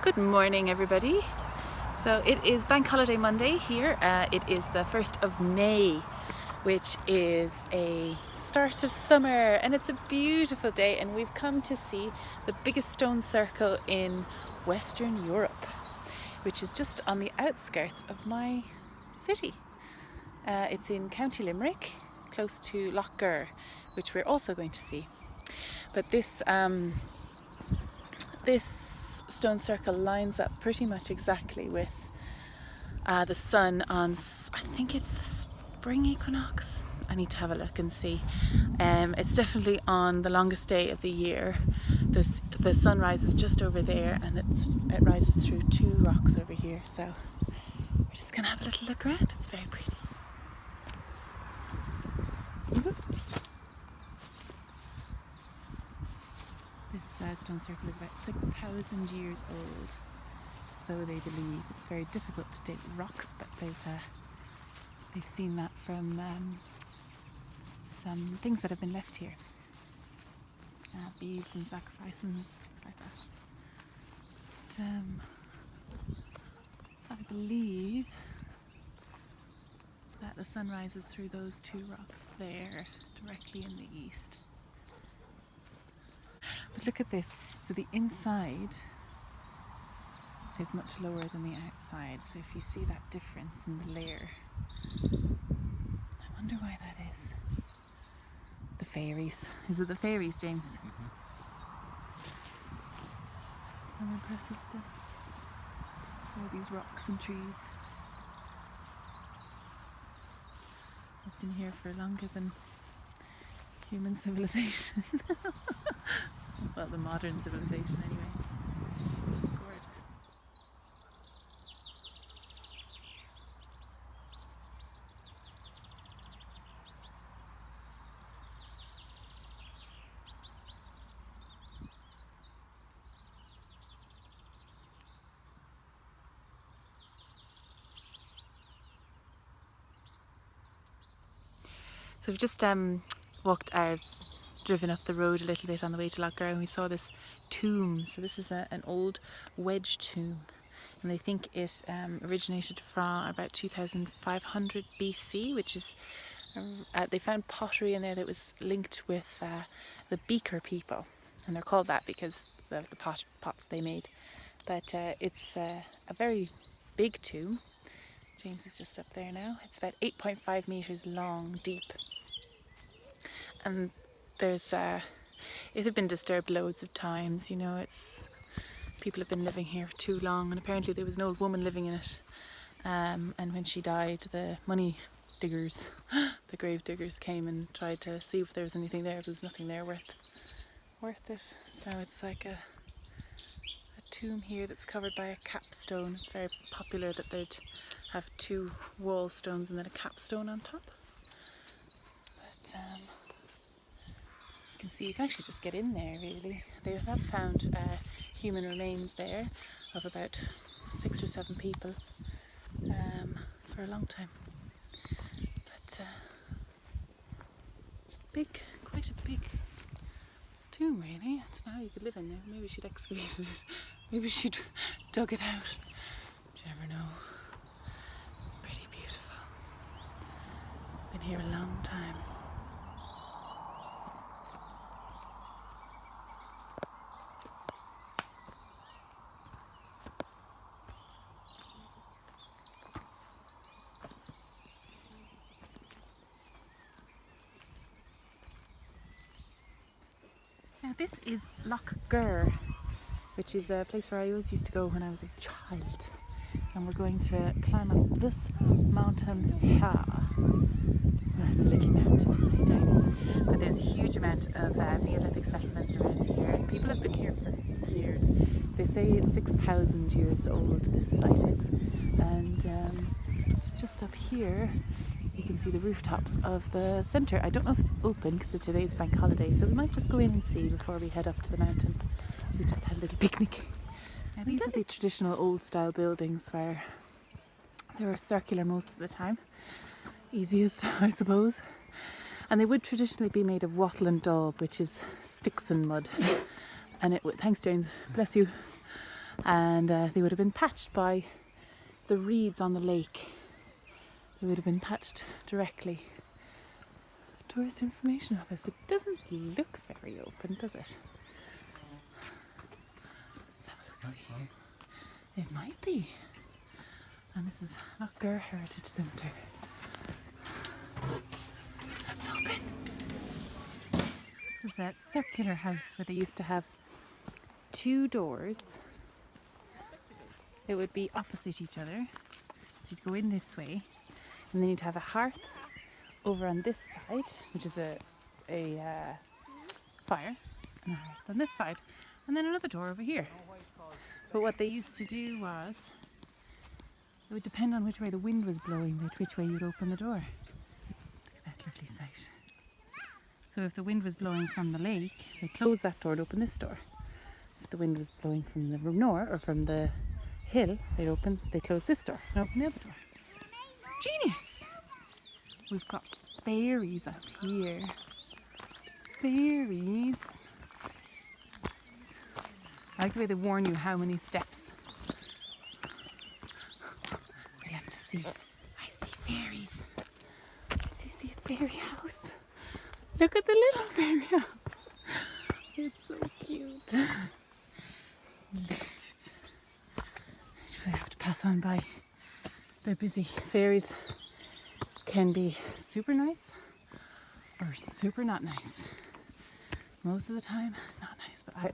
Good morning, everybody. So it is Bank Holiday Monday here. It is the 1st of May, which is a start of summer, and it's a beautiful day, and we've come to see the biggest stone circle in Western Europe, which is just on the outskirts of my city. It's in County Limerick, close to Lough Gur, which we're also going to see. But this stone circle lines up pretty much exactly with the sun on, I think it's the spring equinox. I need to have a look and see. It's definitely on the longest day of the year. The sun rises just over there, and it rises through two rocks over here. So we're just gonna have a little look around. It's very pretty. This stone circle is about 6,000 years old, so they believe. It's very difficult to date rocks, but they've seen that from some things that have been left here, beads and sacrifices, things like that. But I believe that the sun rises through those two rocks there, directly in the east. But look at this. So the inside is much lower than the outside. So if you see that difference in the layer, I wonder why that is. The fairies. Is it the fairies, James? Mm-hmm. Some impressive stuff. So all these rocks and trees. I've been here for longer than human civilization. Well, the modern civilization anyway. It's gorgeous. So we've just driven up the road a little bit on the way to Lough Gur, and we saw this tomb. So this is an old wedge tomb, and they think it originated from about 2500 BC, which is they found pottery in there that was linked with the Beaker people, and they're called that because of the pots they made. But it's a very big tomb. James is just up there now. It's about 8.5 meters long, deep, and there's it had been disturbed loads of times. You know, people have been living here for too long, and apparently there was an old woman living in it, and when she died, the money diggers, the grave diggers, came and tried to see if there was anything there. There was nothing there worth it. So it's like a tomb here that's covered by a capstone. It's very popular that they'd have two wall stones and then a capstone on top. But you can see, you can actually just get in there, really. They have found human remains there of about 6 or 7 people for a long time. But it's quite a big tomb, really. I don't know how you could live in there. Maybe she'd excavated it. Maybe she'd dug it out. But you never know. It's pretty beautiful. Been here a long time. Now this is Lough Gur, which is a place where I always used to go when I was a child. And we're going to climb up this mountain here. It's a little mountain, it's very tiny. But there's a huge amount of Neolithic settlements around here, and people have been here for years. They say it's 6,000 years old, this site is. And just up here, you can see the rooftops of the centre. I don't know if it's open because today's bank holiday, so we might just go in and see before we head up to the mountain. We just had a little picnic. Now, these are the traditional old style buildings where they were circular most of the time. Easiest, I suppose. And they would traditionally be made of wattle and daub, which is sticks and mud. And it would, thanks James, bless you. and they would have been thatched by the reeds on the lake. They would have been thatched directly. Tourist information office. It doesn't look very open, does it? Let's have a look. See. It might be. And this is Lough Gur Heritage Centre. It's open. This is a circular house where they used to have 2 doors. It would be opposite each other. So you'd go in this way, and then you'd have a hearth over on this side, which is a fire, and a hearth on this side, and then another door over here. But what they used to do was, it would depend on which way the wind was blowing, which way you'd open the door. Look at that lovely sight. So if the wind was blowing from the lake, they closed that door and opened this door. If the wind was blowing from the north or from the hill, they closed this door and opened the other door. Genius! We've got fairies up here. Fairies. I like the way they warn you how many steps. We'll have to see. I see fairies. Did you see a fairy house? Look at the little fairy house. It's so cute. Look at it. I have to pass on by. They're busy. Fairies can be super nice or super not nice. Most of the time, not nice, but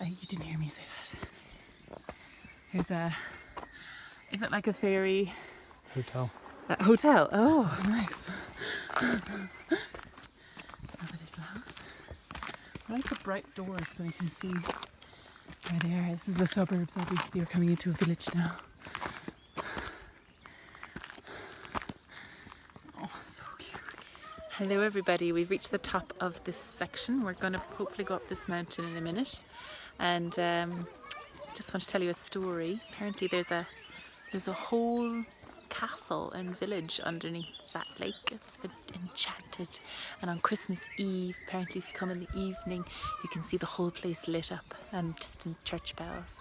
you didn't hear me say that. Is it like a fairy hotel? Hotel, oh, nice. Another little house. I like the bright doors so you can see where they are. This is the suburbs, obviously. You're coming into a village now. Hello everybody, we've reached the top of this section. We're going to hopefully go up this mountain in a minute, and just want to tell you a story. Apparently there's a whole castle and village underneath that lake. It's been enchanted, and on Christmas Eve, apparently if you come in the evening, you can see the whole place lit up and distant church bells.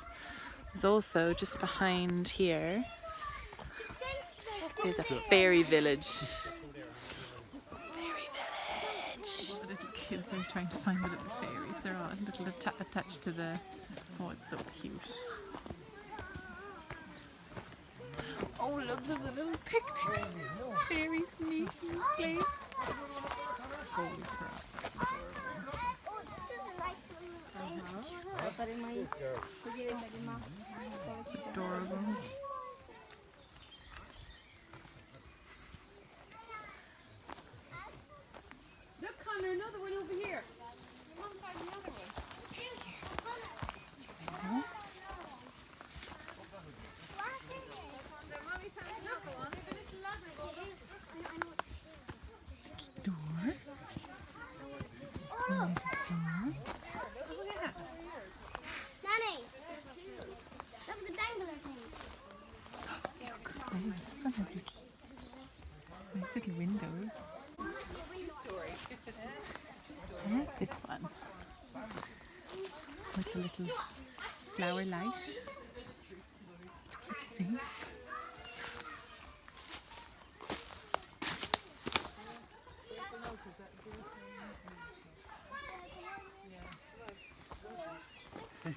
There's also just behind here, there's a fairy village. The little kids are trying to find the little fairies. They're all little attached to the... Oh, it's so cute. Oh, look, there's a little picnic. Fairies meeting place. Holy crap. Adorable. Another one over here. Come find the other one. Door. Nanny, look at the dangler thing. Look, oh, this one has little windows. I like this one with a little flower light to keep safe.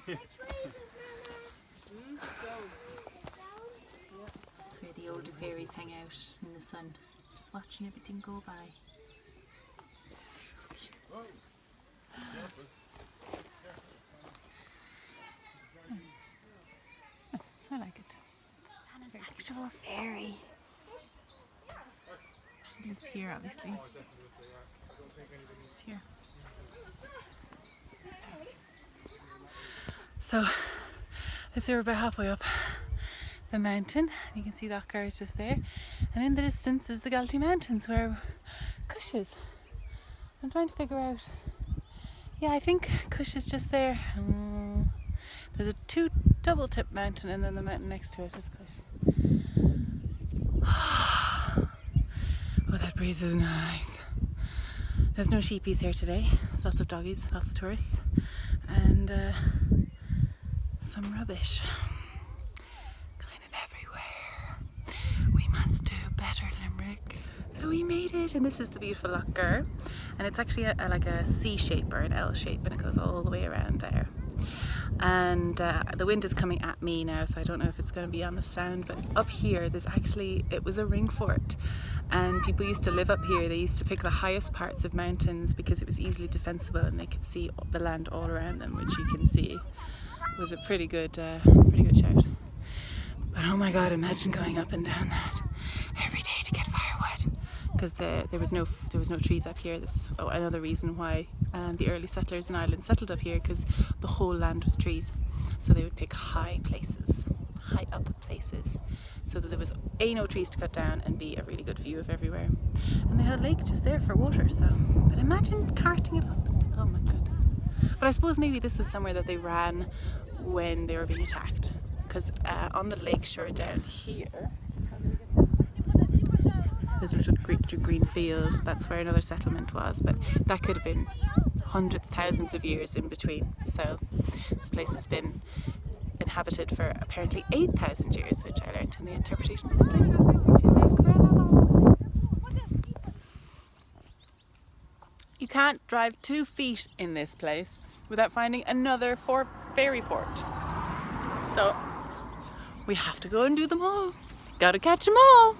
This is where the older fairies hang out in the sun, just watching everything go by. Yes, I like it. And an actual fairy. She lives here, obviously. Just here. This house. So, let's say we're about halfway up the mountain. You can see Lough Gur is just there. And in the distance is the Galtee Mountains where Cush is. I'm trying to figure out. Yeah, I think Cush is just there. There's a 2 double tip mountain and then the mountain next to it is Cush. Oh, that breeze is nice. There's no sheepies here today. There's lots of doggies, lots of tourists. And some rubbish kind of everywhere. We must do better, Limerick. So we made it, and this is the beautiful Lough Gur, and it's actually like a C shape or an L shape, and it goes all the way around there. And the wind is coming at me now, so I don't know if it's going to be on the sound, but up here there's actually, it was a ring fort, and people used to live up here. They used to pick the highest parts of mountains because it was easily defensible and they could see the land all around them, which you can see was a pretty good shout. But oh my god, imagine going up and down that every day to get firewood, because there was no trees up here. This is another reason why the early settlers in Ireland settled up here, because the whole land was trees. So they would pick high up places, so that there was A, no trees to cut down, and B, a really good view of everywhere. And they had a lake just there for water, so, but imagine carting it up. Oh my god. But I suppose maybe this was somewhere that they ran when they were being attacked, because on the lake shore down here, there's a little green field. That's where another settlement was, but that could have been hundreds, thousands of years in between. So this place has been inhabited for apparently 8,000 years, which I learned in the interpretations of the place, which is incredible. You can't drive 2 feet in this place without finding another fairy fort. So we have to go and do them all. Gotta catch them all.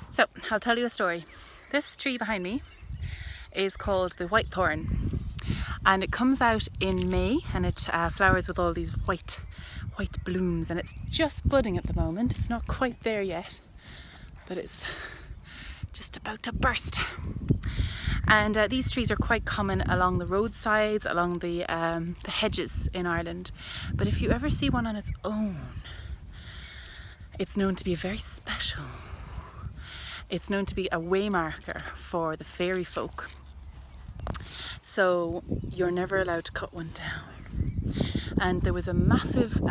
So I'll tell you a story. This tree behind me is called the whitethorn, and it comes out in May, and it flowers with all these white blooms, and it's just budding at the moment. It's not quite there yet, but it's just about to burst. And these trees are quite common along the roadsides, along the hedges in Ireland. But if you ever see one on its own, it's known to be very special. It's known to be a waymarker for the fairy folk. So you're never allowed to cut one down. And there was a massive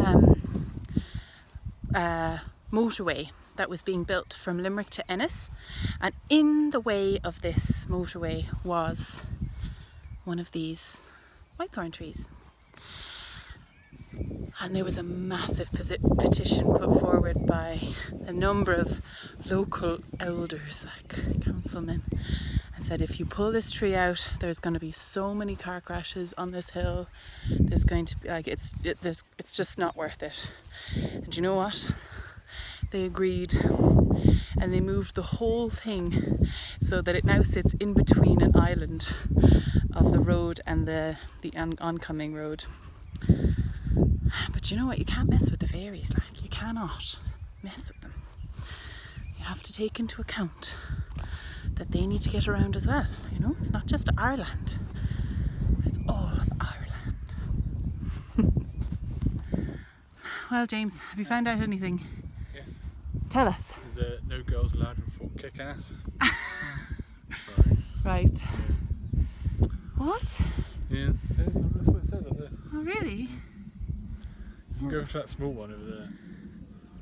motorway that was being built from Limerick to Ennis, and in the way of this motorway was one of these whitethorn trees. And there was a massive petition put forward by a number of local elders, like councilmen, and said, if you pull this tree out, there's going to be so many car crashes on this hill. There's going to be it's just not worth it. And you know what? They agreed, and they moved the whole thing so that it now sits in between an island of the road and the oncoming road. But you know what? You can't mess with the fairies, like, you cannot mess with them. You have to take into account that they need to get around as well, you know? It's not just our land, it's all of Ireland. Well, James, have you found out anything? Yes. Tell us. There's no girls allowed in Fort Kick-Ass. Right. Yeah. What? Yeah, that's what it says up there. Oh, really? You can go to that small one over there.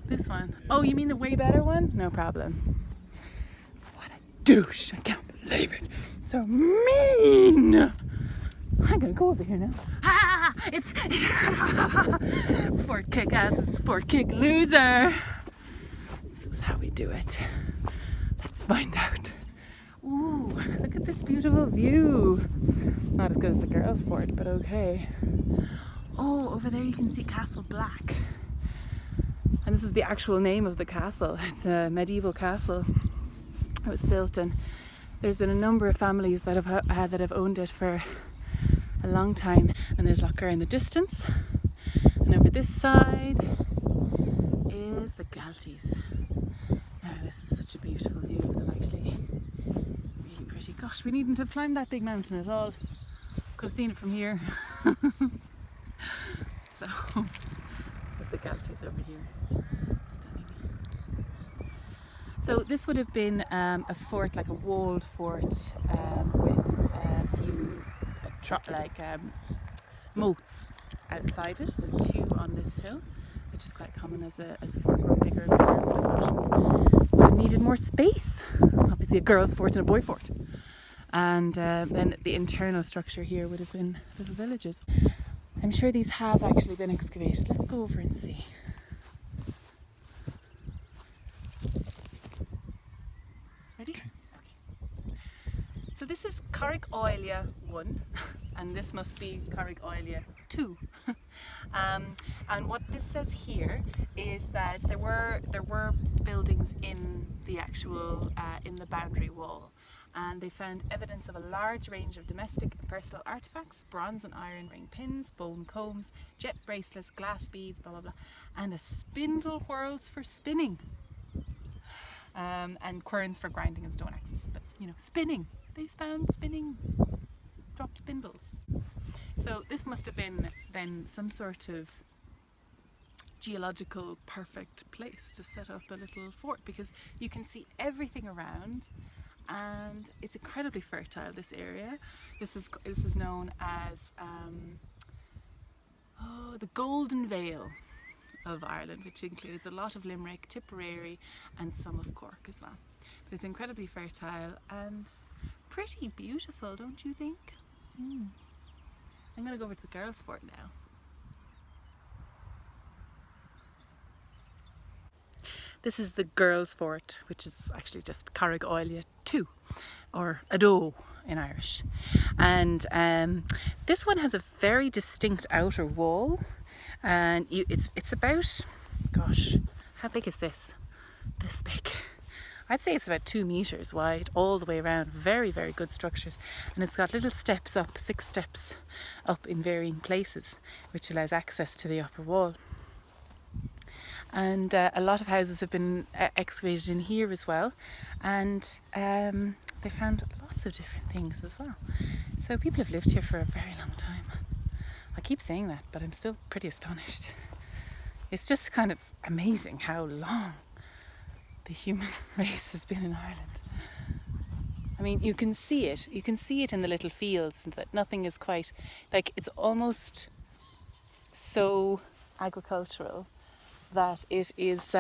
This one? Yeah. Oh, you mean the way better one? No problem. What a douche! I can't believe it. So mean! I'm gonna go over here now. Ah! It's Fort Kick-Ass, it's Fort Kick Loser. This is how we do it. Let's find out. Ooh, look at this beautiful view. Not as good as the girls' fort, but okay. Oh, over there you can see Castle Black. And this is the actual name of the castle. It's a medieval castle. It was built, and there's been a number of families that have owned it for a long time. And there's Lough Gur in the distance. And over this side is the Galties. Now this is such a beautiful view of them, actually. Really pretty. Gosh, we needn't have climbed that big mountain at all. Could have seen it from here. So, this is the Galties over here. Stunning. So this would have been a fort, like a walled fort, with a few moats outside it. There's 2 on this hill, which is quite common as the fort grew bigger and bigger. Would have needed more space. Obviously a girls' fort and a boy fort. And then the internal structure here would have been little villages. I'm sure these have actually been excavated. Let's go over and see. Ready? Okay. Okay. So this is Carrick Oilia 1 and this must be Carrick Oilia 2. And what this says here is that there were buildings in the actual in the boundary wall, and they found evidence of a large range of domestic and personal artifacts, bronze and iron ring pins, bone combs, jet bracelets, glass beads, blah blah blah, and a spindle whorls for spinning, and querns for grinding and stone axes. But you know, spinning. They found spinning, dropped spindles. So this must have been then some sort of geological perfect place to set up a little fort, because you can see everything around and it's incredibly fertile, this area. This is known as the Golden Vale of Ireland, which includes a lot of Limerick, Tipperary and some of Cork as well. But it's incredibly fertile and pretty beautiful, don't you think? I'm going to go over to the girls' fort now. This is the girls' fort, which is actually just Carrick Oilia 2, or Ado in Irish. And this one has a very distinct outer wall, and it's about, gosh, how big is this? This big. I'd say it's about 2 meters wide all the way around. Very, very good structures. And it's got little steps up, 6 steps up in varying places, which allows access to the upper wall. And a lot of houses have been excavated in here as well. And they found lots of different things as well. So people have lived here for a very long time. I keep saying that, but I'm still pretty astonished. It's just kind of amazing how long the human race has been in Ireland. I mean, you can see it in the little fields, that nothing is quite, like, it's almost so agricultural that it is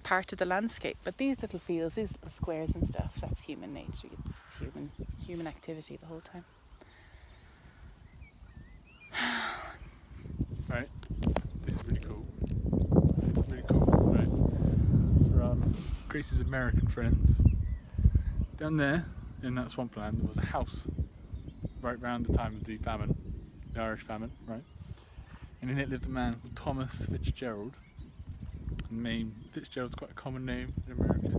part of the landscape. But these little fields, these little squares and stuff, that's human nature. It's human activity the whole time. Right, this is really cool. Right, for Grace's American friends, down there in that swampland there was a house right around the time of the famine, the Irish famine, right? And in it lived a man called Thomas Fitzgerald. The name Fitzgerald's quite a common name in America.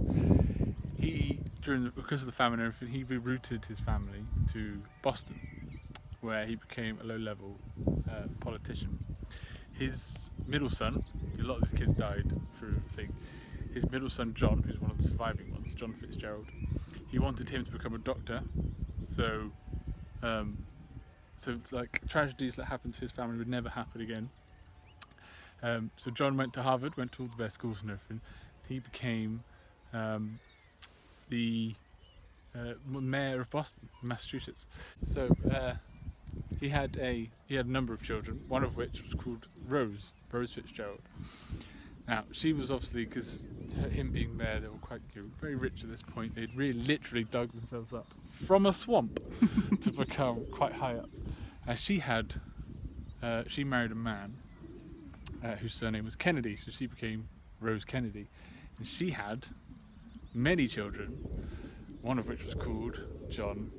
He, because of the famine and everything, he rerouted his family to Boston, where he became a low-level politician. His middle son, a lot of his kids died through the thing. His middle son John, who's one of the surviving ones, John Fitzgerald, he wanted him to become a doctor. So it's like tragedies that happened to his family would never happen again. So John went to Harvard, went to all the best schools and everything. He became the mayor of Boston, Massachusetts. So he had a number of children, one of which was called Rose Fitzgerald. Now she was obviously, because him being mayor, they were quite very rich at this point. They'd really literally dug themselves up from a swamp to become quite high up. She married a man whose surname was Kennedy, so she became Rose Kennedy, and she had many children, one of which was called John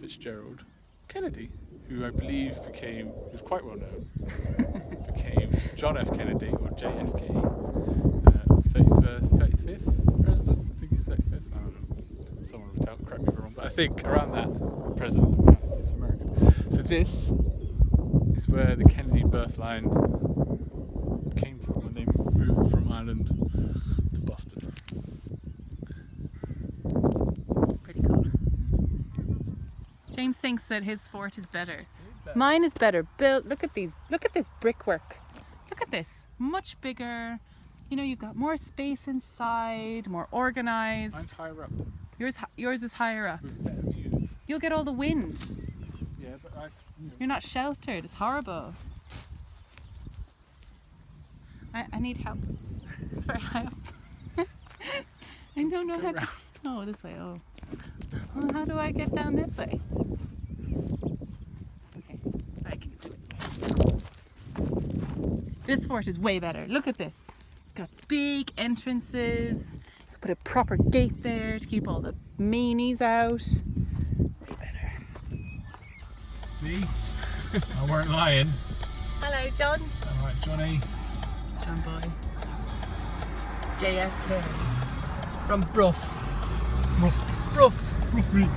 Fitzgerald Kennedy, who I believe was quite well known, became John F. Kennedy, or JFK, 35th president. I think he's 35th. I don't know. Someone will correct me if I'm wrong, but I think around that, president of the United States of America. So this is where the Kennedy birth line came from when they moved from Ireland to Boston. It's pretty cool. James thinks that his fort is better. Mine is better built. Look at this brickwork. Look at this. Much bigger. You know, you've got more space inside, more organised. Mine's higher up. Yours is higher up. With better views. You'll get all the wind. Yeah, but You're not sheltered. It's horrible. I need help. It's very high up. I don't know how to... Oh, this way. Oh, how do I get down this way? Okay, I can do This fort is way better. Look at this. It's got big entrances. You can put a proper gate there to keep all the meanies out. Way better. See? I weren't lying. Hello, John. Alright, Johnny. John Boy. JFK. From Bruff. Rough. Bruff. Rough me.